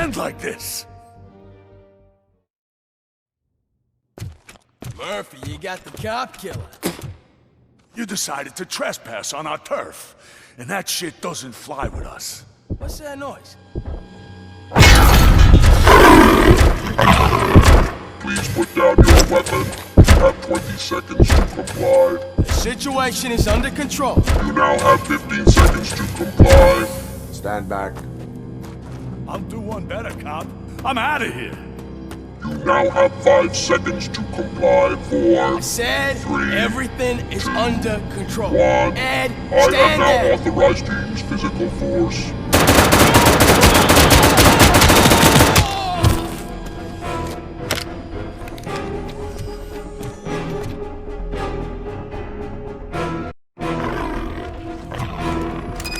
end like this? Murphy, you got the cop killer. You decided to trespass on our turf, and that shit doesn't fly with us. What's that noise? Please put down your weapon. You have 20 seconds to comply. The situation is under control. You now have 15 seconds to comply. Stand back. I'll do one better, cop. I'm out of here. You now have 5 seconds to comply. 4, I said 3, everything is under control. 1. Ed, I am stand now there. authorized to use physical force.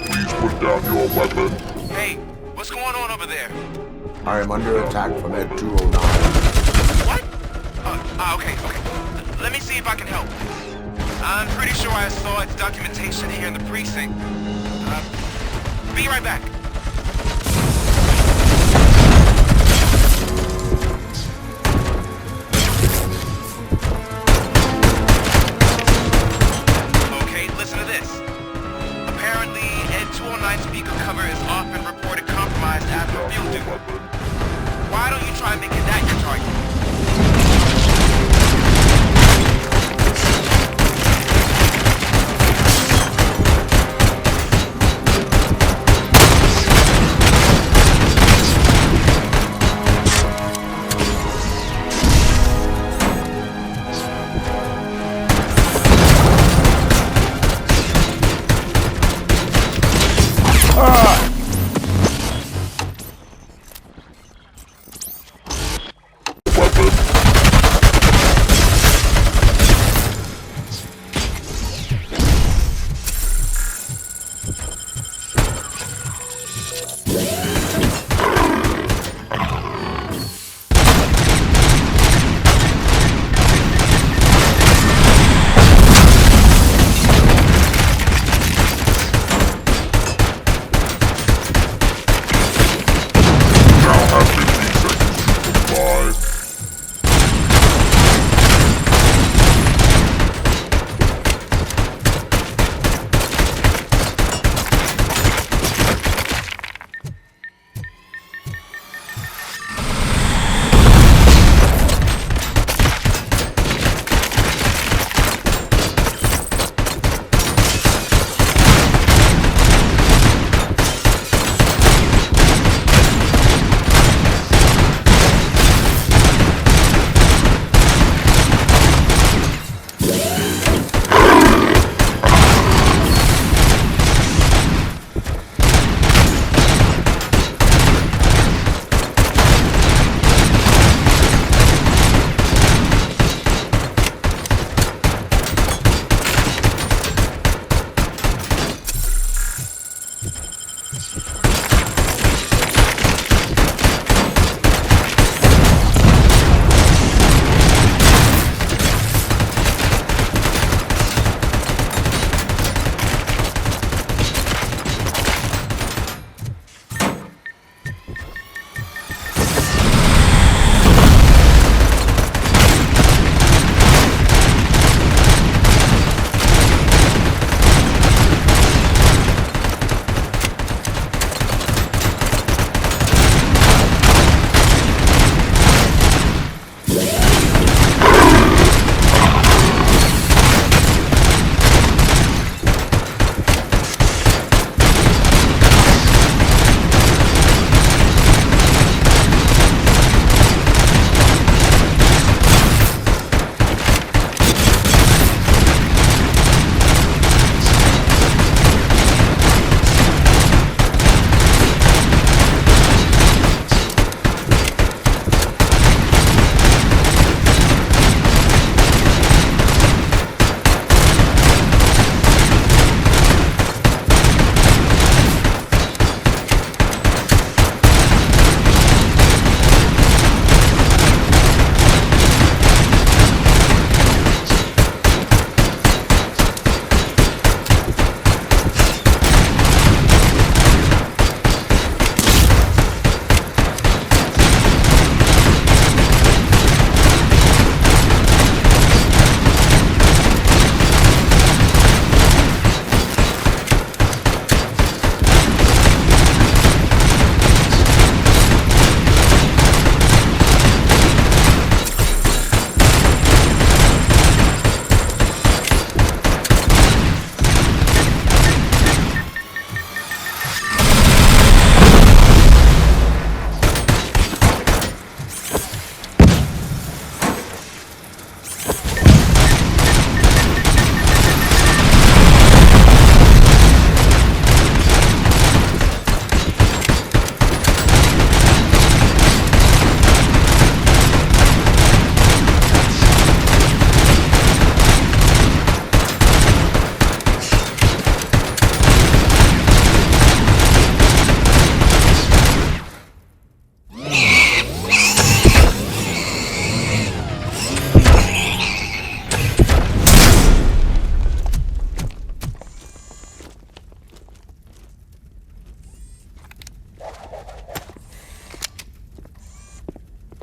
Please put down your weapon. Hey, what's going on over there? I am under attack from Ed 209. What? Okay. Let me see if I can help. I'm pretty sure I saw its documentation here in the precinct. Be right back. Okay, listen to this. Apparently, Ed 209 speaker cover is often reported compromised after field duty. Why don't you try making that your target?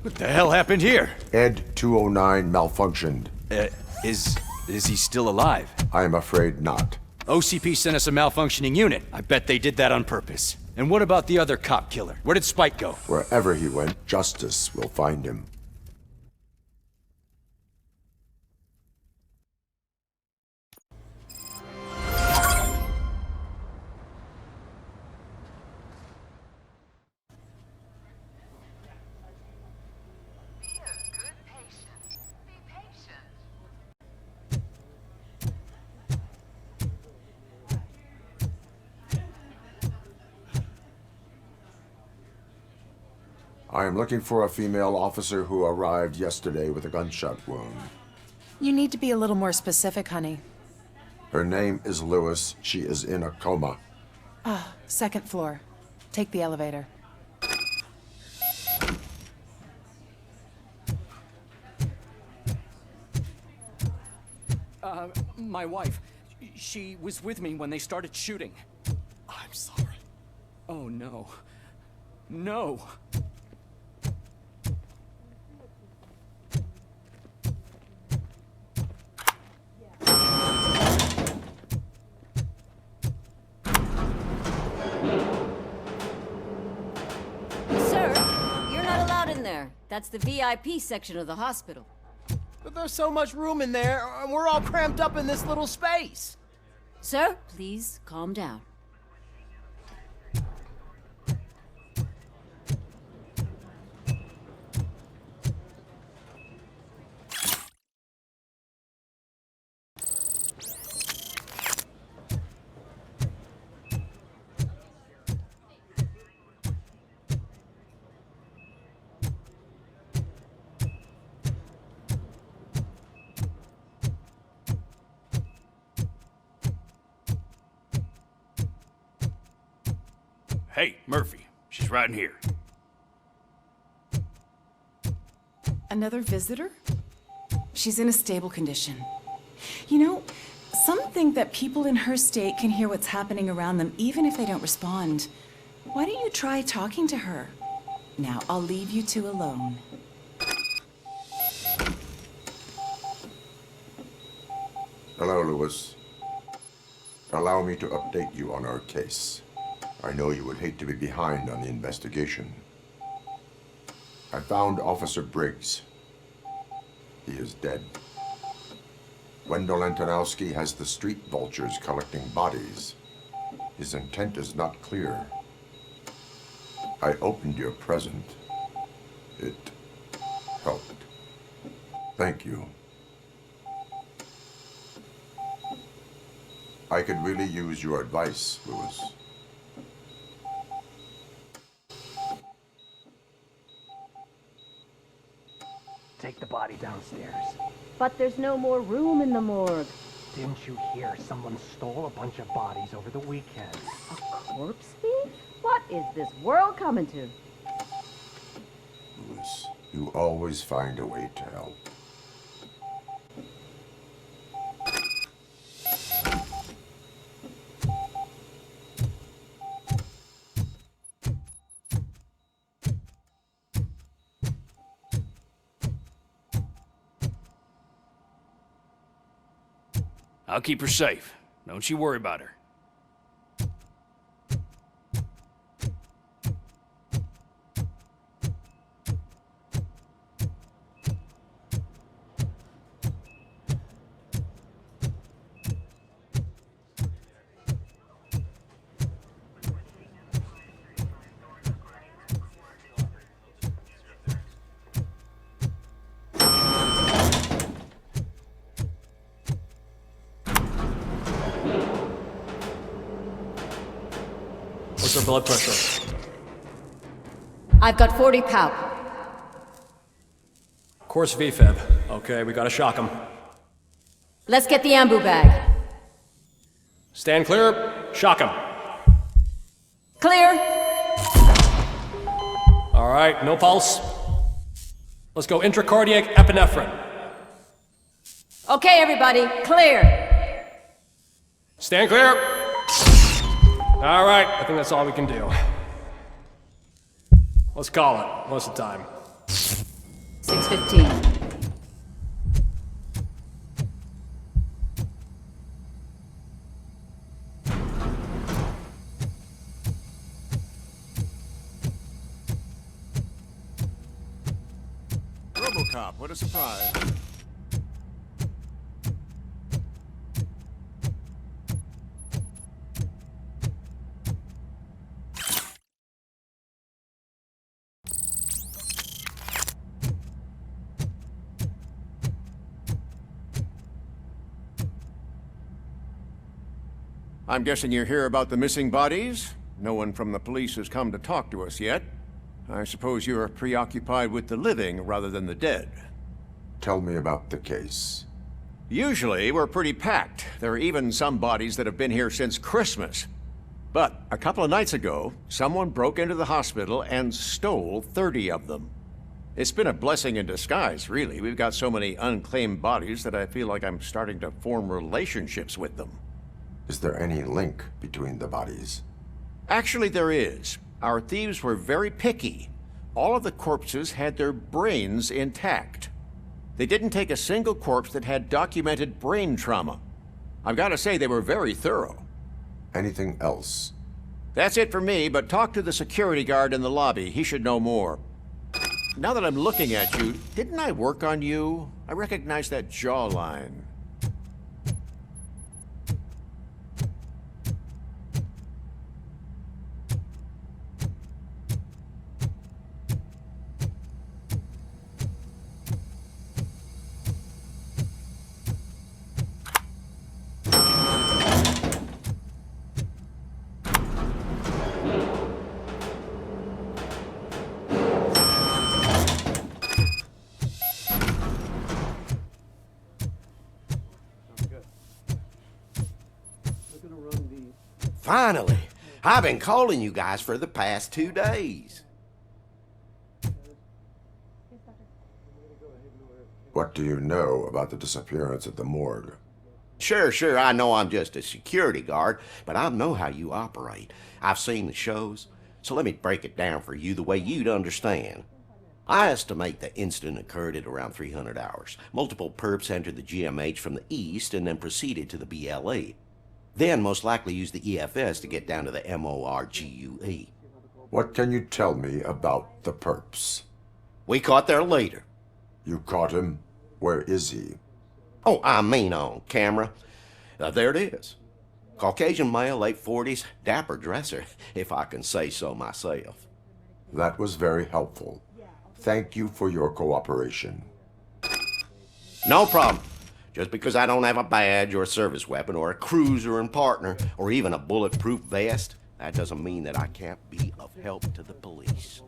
What the hell happened here? Ed 209 malfunctioned. Is he still alive? I'm afraid not. OCP sent us a malfunctioning unit. I bet they did that on purpose. And what about the other cop killer? Where did Spike go? Wherever he went, justice will find him. I am looking for a female officer who arrived yesterday with a gunshot wound. You need to be a little more specific, honey. Her name is Lewis. She is in a coma. Second floor. Take the elevator. My wife. She was with me when they started shooting. I'm sorry. Oh, no. No! Sir, you're not allowed in there. That's the VIP section of the hospital. But there's so much room in there, and we're all cramped up in this little space. Sir, please calm down. Hey, Murphy. She's right in here. Another visitor? She's in a stable condition. You know, some think that people in her state can hear what's happening around them even if they don't respond. Why don't you try talking to her? Now, I'll leave you two alone. Hello, Lewis. Allow me to update you on our case. I know you would hate to be behind on the investigation. I found Officer Briggs. He is dead. Wendell Antonowski has the street vultures collecting bodies. His intent is not clear. I opened your present. It helped. Thank you. I could really use your advice, Lewis. Take the body downstairs. But there's no more room in the morgue. Didn't you hear someone stole a bunch of bodies over the weekend? A corpse thief? What is this world coming to? Lewis, you always find a way to help. I'll keep her safe. Don't you worry about her. What's her blood pressure? I've got 40 pow. Course VFib. Okay, we gotta shock him. Let's get the ambu bag. Stand clear. Shock him. Clear. All right, no pulse. Let's go intracardiac epinephrine. Okay, everybody, clear. Stand clear. All right, I think that's all we can do. Let's call it. Most of the time. 6:15. RoboCop, what a surprise. I'm guessing you're here about the missing bodies? No one from the police has come to talk to us yet. I suppose you're preoccupied with the living rather than the dead. Tell me about the case. Usually, we're pretty packed. There are even some bodies that have been here since Christmas. But a couple of nights ago, someone broke into the hospital and stole 30 of them. It's been a blessing in disguise, really. We've got so many unclaimed bodies that I feel like I'm starting to form relationships with them. Is there any link between the bodies? Actually, there is. Our thieves were very picky. All of the corpses had their brains intact. They didn't take a single corpse that had documented brain trauma. I've got to say, they were very thorough. Anything else? That's it for me, but talk to the security guard in the lobby. He should know more. Now that I'm looking at you, didn't I work on you? I recognize that jawline. Finally! I've been calling you guys for the past 2 days. What do you know about the disappearance at the morgue? Sure, I know I'm just a security guard, but I know how you operate. I've seen the shows, so let me break it down for you the way you'd understand. I estimate the incident occurred at around 300 hours. Multiple perps entered the GMH from the east and then proceeded to the BLE. Then most likely used the EFS to get down to the MORGUE. What can you tell me about the perps? We caught their leader. You caught him? Where is he? Oh, I mean on camera. There it is. Caucasian male, late 40s, dapper dresser, if I can say so myself. That was very helpful. Thank you for your cooperation. No problem. Just because I don't have a badge or a service weapon or a cruiser and partner or even a bulletproof vest, that doesn't mean that I can't be of help to the police.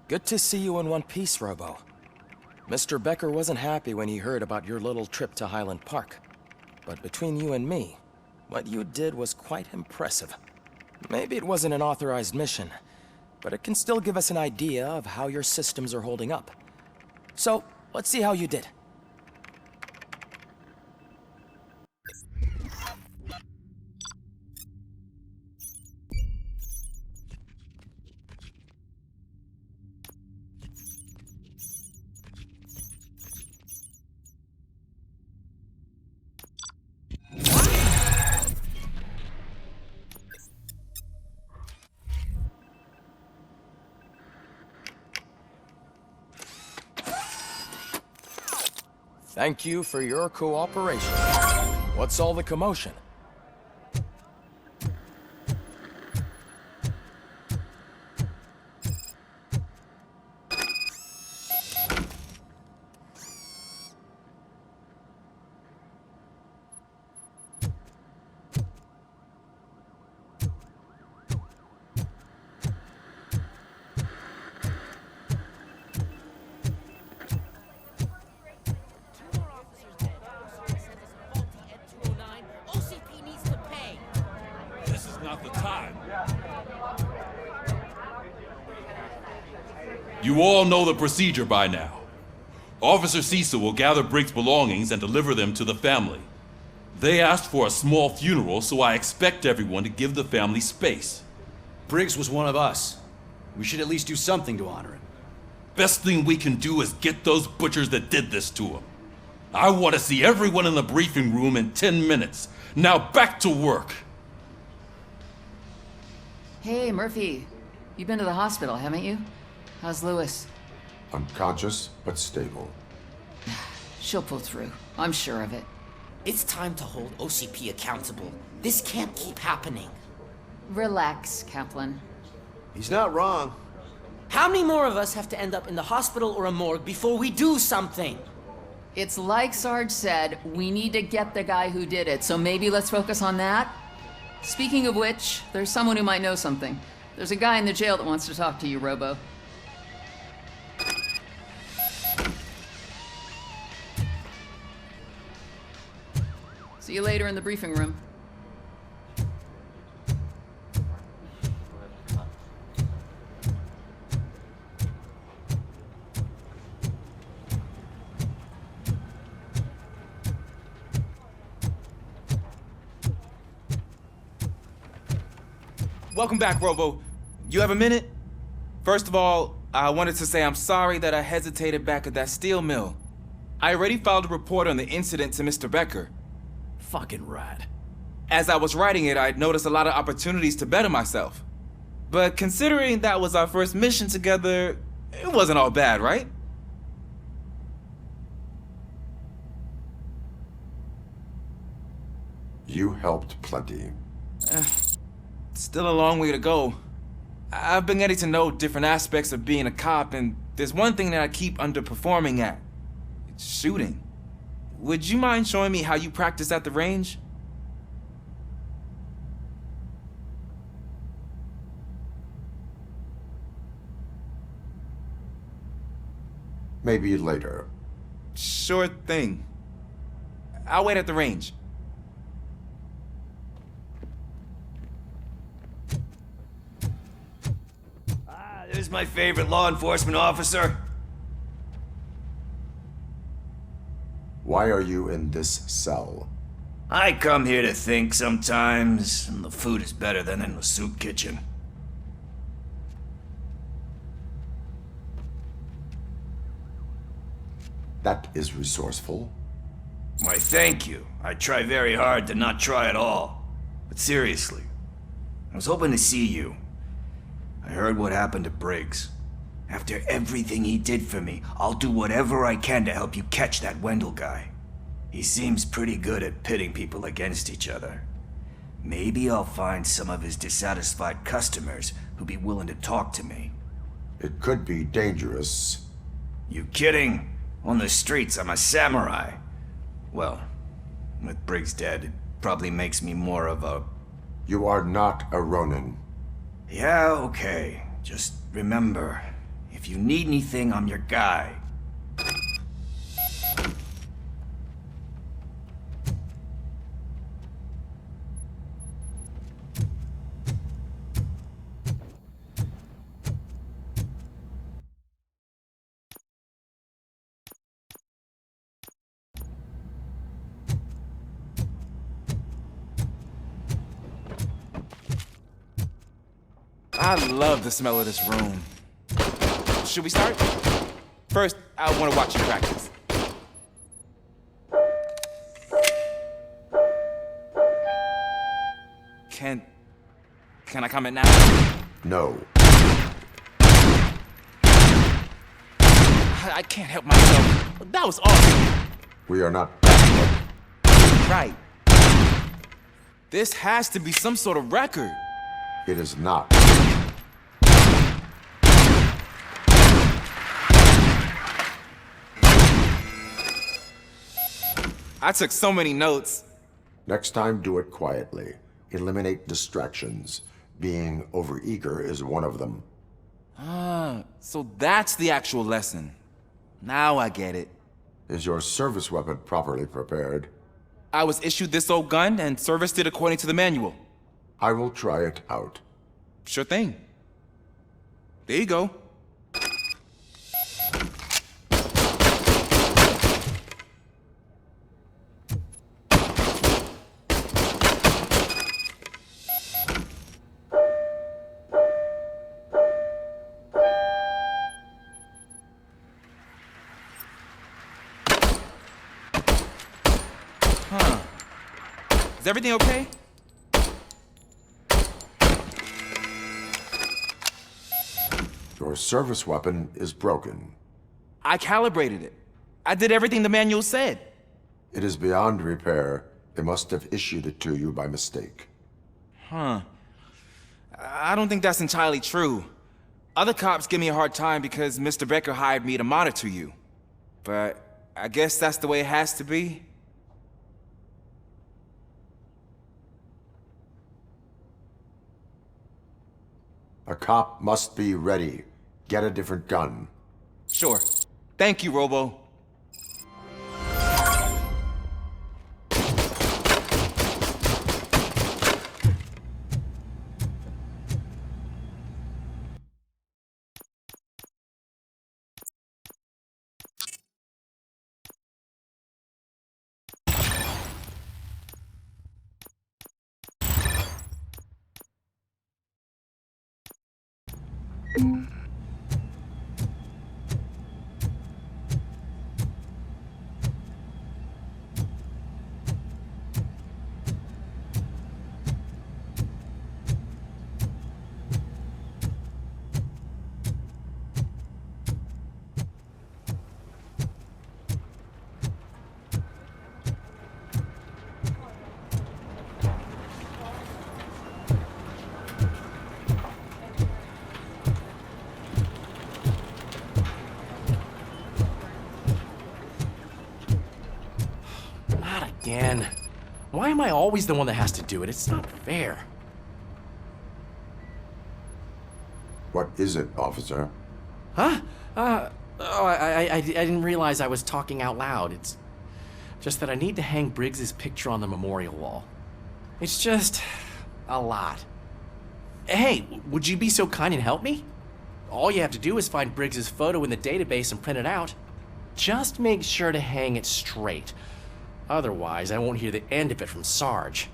Good to see you in one piece, Robo. Mr. Becker wasn't happy when he heard about your little trip to Highland Park. But between you and me, what you did was quite impressive. Maybe it wasn't an authorized mission, but it can still give us an idea of how your systems are holding up. So, let's see how you did. Thank you for your cooperation. What's all the commotion? You all know the procedure by now. Officer Cecil will gather Briggs' belongings and deliver them to the family. They asked for a small funeral, so I expect everyone to give the family space. Briggs was one of us. We should at least do something to honor him. Best thing we can do is get those butchers that did this to him. I want to see everyone in the briefing room in 10 minutes. Now back to work. Hey, Murphy. You've been to the hospital, haven't you? How's Lewis? Unconscious, but stable. She'll pull through. I'm sure of it. It's time to hold OCP accountable. This can't keep happening. Relax, Kaplan. He's not wrong. How many more of us have to end up in the hospital or a morgue before we do something? It's like Sarge said, we need to get the guy who did it, so maybe let's focus on that? Speaking of which, there's someone who might know something. There's a guy in the jail that wants to talk to you, Robo. See you later in the briefing room. Welcome back, Robo. You have a minute? First of all, I wanted to say I'm sorry that I hesitated back at that steel mill. I already filed a report on the incident to Mr. Becker. Fucking rad. As I was writing it, I'd noticed a lot of opportunities to better myself. But considering that was our first mission together, it wasn't all bad, right? You helped plenty. Still a long way to go. I've been getting to know different aspects of being a cop, and there's one thing that I keep underperforming at. It's shooting. Would you mind showing me how you practice at the range? Maybe later. Sure thing. I'll wait at the range. There's my favorite law enforcement officer. Why are you in this cell? I come here to think sometimes, and the food is better than in the soup kitchen. That is resourceful. Why, thank you. I try very hard to not try at all. But seriously, I was hoping to see you. I heard what happened to Briggs. After everything he did for me, I'll do whatever I can to help you catch that Wendell guy. He seems pretty good at pitting people against each other. Maybe I'll find some of his dissatisfied customers who'll be willing to talk to me. It could be dangerous. You kidding? On the streets, I'm a samurai. Well, with Briggs dead, it probably makes me more of a... You are not a Ronin. Yeah, okay. Just remember, if you need anything, I'm your guy. I love the smell of this room. Should we start? First, I want to watch you practice. Can I comment now? No. I can't help myself. That was awesome. We are not... Right. This has to be some sort of record. It is not. I took so many notes. Next time, do it quietly. Eliminate distractions. Being overeager is one of them. Ah, so that's the actual lesson. Now I get it. Is your service weapon properly prepared? I was issued this old gun and serviced it according to the manual. I will try it out. Sure thing. There you go. everything okay? Your service weapon is broken. I calibrated it. I did everything the manual said. It is beyond repair. They must have issued it to you by mistake. Huh. I don't think that's entirely true. Other cops give me a hard time because Mr. Becker hired me to monitor you. But I guess that's the way it has to be. A cop must be ready. Get a different gun. Sure. Thank you, Robo. Again. Why am I always the one that has to do it? It's not fair. What is it, officer? Huh? I didn't realize I was talking out loud. It's just that I need to hang Briggs's picture on the memorial wall. It's just a lot. Hey, would you be so kind and help me? All you have to do is find Briggs's photo in the database and print it out. Just make sure to hang it straight. Otherwise, I won't hear the end of it from Sarge.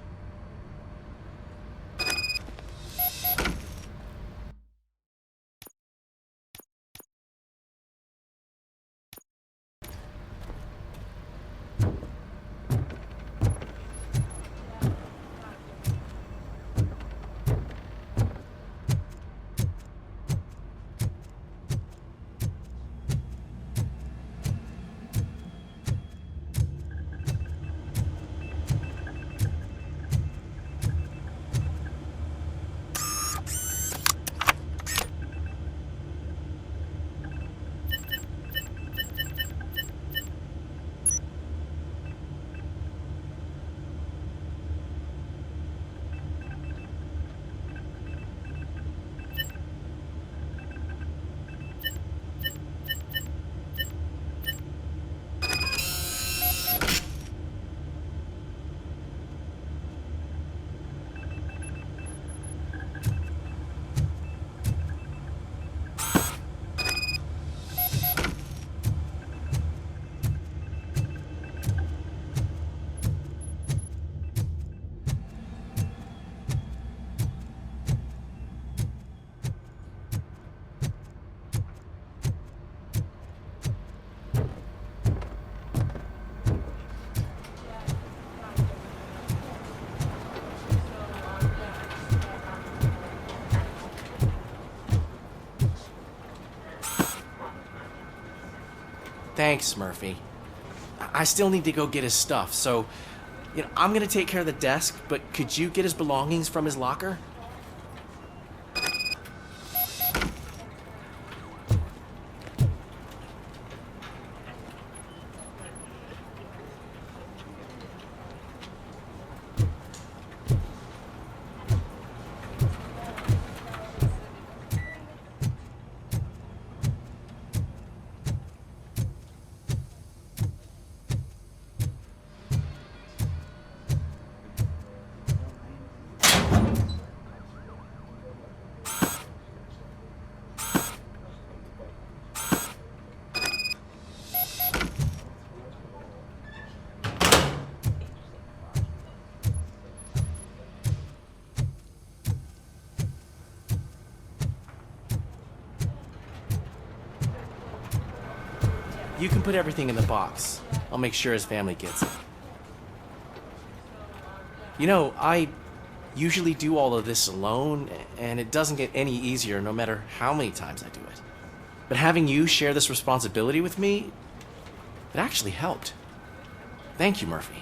Thanks, Murphy. I still need to go get his stuff, so, I'm gonna take care of the desk, but could you get his belongings from his locker? You can put everything in the box. I'll make sure his family gets it. You know, I usually do all of this alone, and it doesn't get any easier no matter how many times I do it. But having you share this responsibility with me, it actually helped. Thank you, Murphy.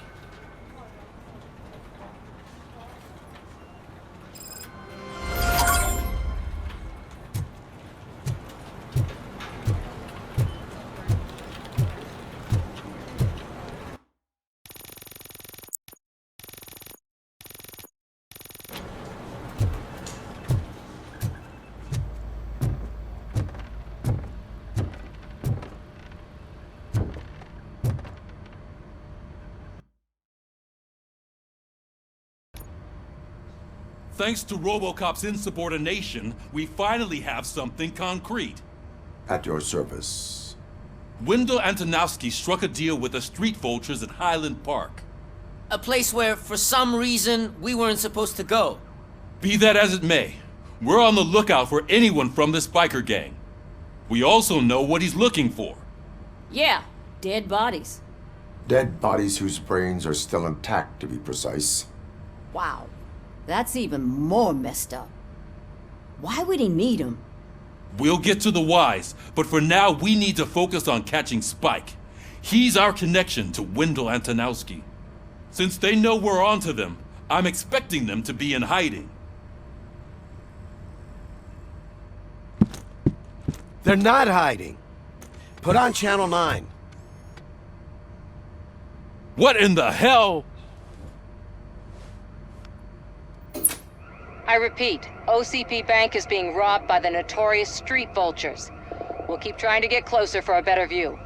Thanks to RoboCop's insubordination, we finally have something concrete. At your service. Wendell Antonowski struck a deal with the street vultures at Highland Park. A place where, for some reason, we weren't supposed to go. Be that as it may, we're on the lookout for anyone from this biker gang. We also know what he's looking for. Yeah, dead bodies. Dead bodies whose brains are still intact, to be precise. Wow, that's even more messed up. Why would he need them? We'll get to the whys, but for now we need to focus on catching Spike. He's our connection to Wendell Antonowski. Since they know we're onto them, I'm expecting them to be in hiding. They're not hiding. Put on Channel 9. What in the hell? I repeat, OCP Bank is being robbed by the notorious street vultures. We'll keep trying to get closer for a better view.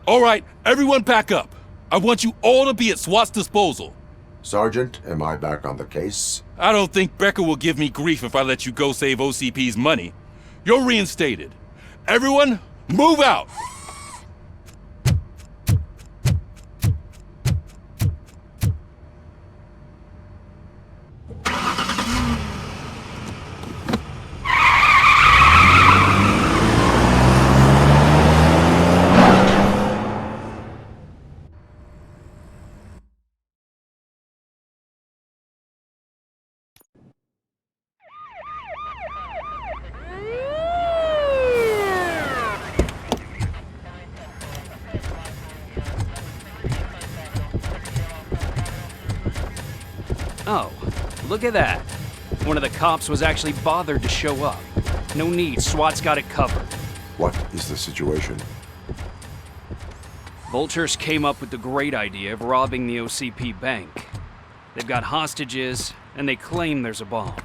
All right, everyone back up. I want you all to be at SWAT's disposal. Sergeant, am I back on the case? I don't think Becker will give me grief if I let you go save OCP's money. You're reinstated. Everyone, move out! Oh, look at that. One of the cops was actually bothered to show up. No need, SWAT's got it covered. What is the situation? Vultures came up with the great idea of robbing the OCP bank. They've got hostages, and they claim there's a bomb.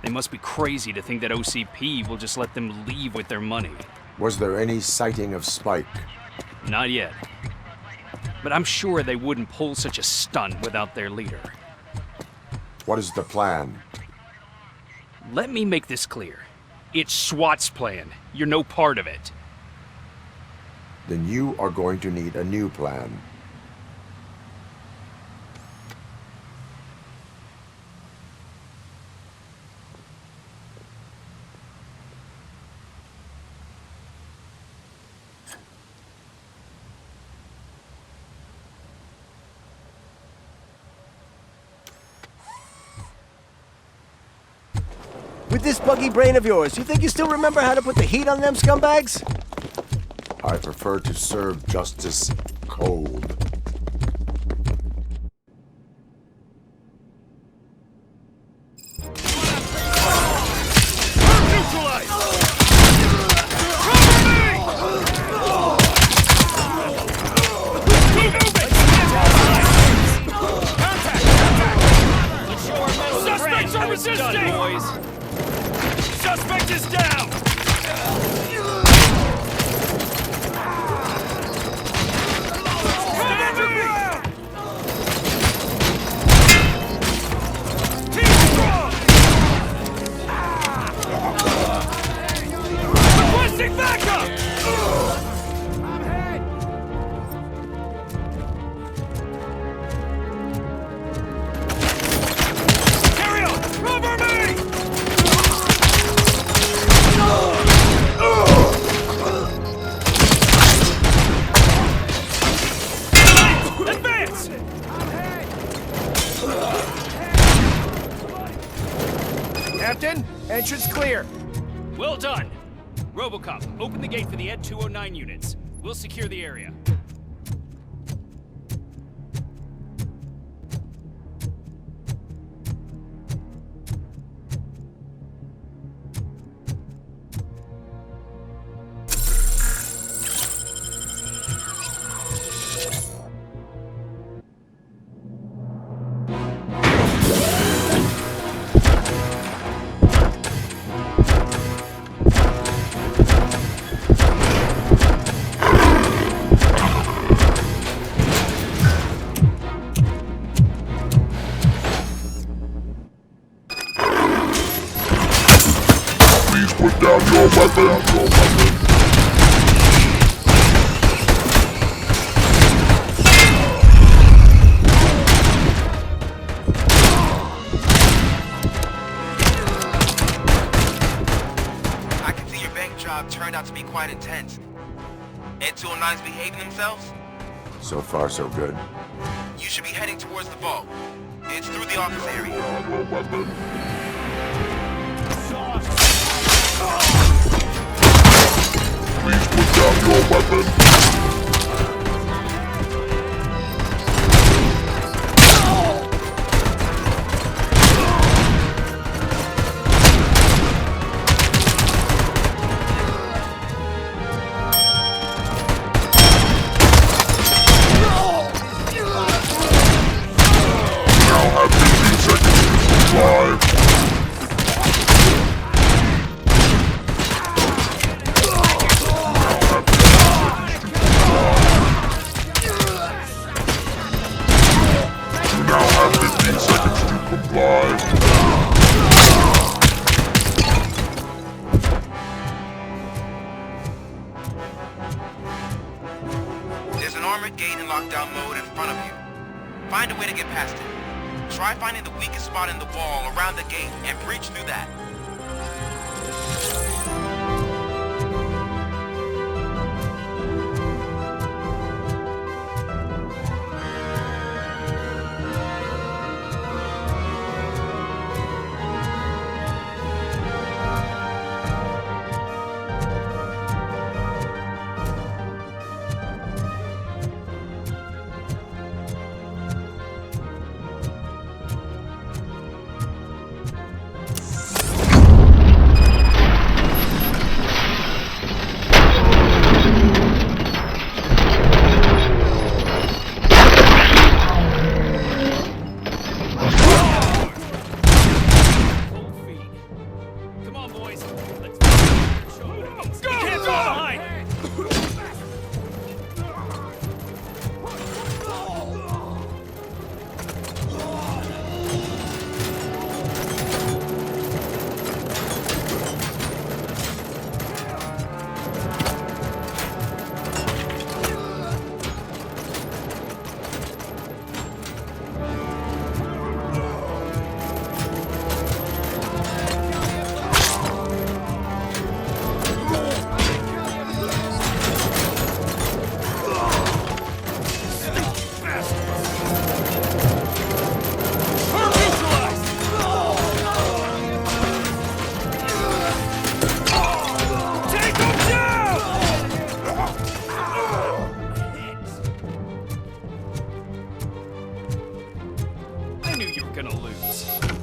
They must be crazy to think that OCP will just let them leave with their money. Was there any sighting of Spike? Not yet. But I'm sure they wouldn't pull such a stunt without their leader. What is the plan? Let me make this clear. It's SWAT's plan. You're no part of it. Then you are going to need a new plan. With this buggy brain of yours, you think you still remember how to put the heat on them scumbags? I prefer to serve justice cold. Suspects are resisting! Suspect is down! Stand your ground! Team strong! Requesting backup! I'm hit! Entrance clear. Well done. RoboCop, open the gate for the Ed 209 units. We'll secure the area. Please put down your weapon. I can see your bank job turned out to be quite intense. Ed 209's behaving themselves? So far, so good. You should be heading towards the vault. It's through the office area. Please put down your weapon. Now have 15 seconds to comply. There's an armored gate in lockdown mode in front of you. Find a way to get past it. Try finding the weakest spot in the wall around the gate and breach through that.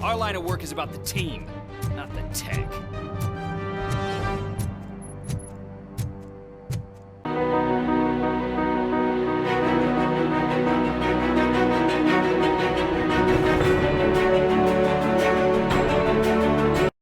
Our line of work is about the team, not the tech.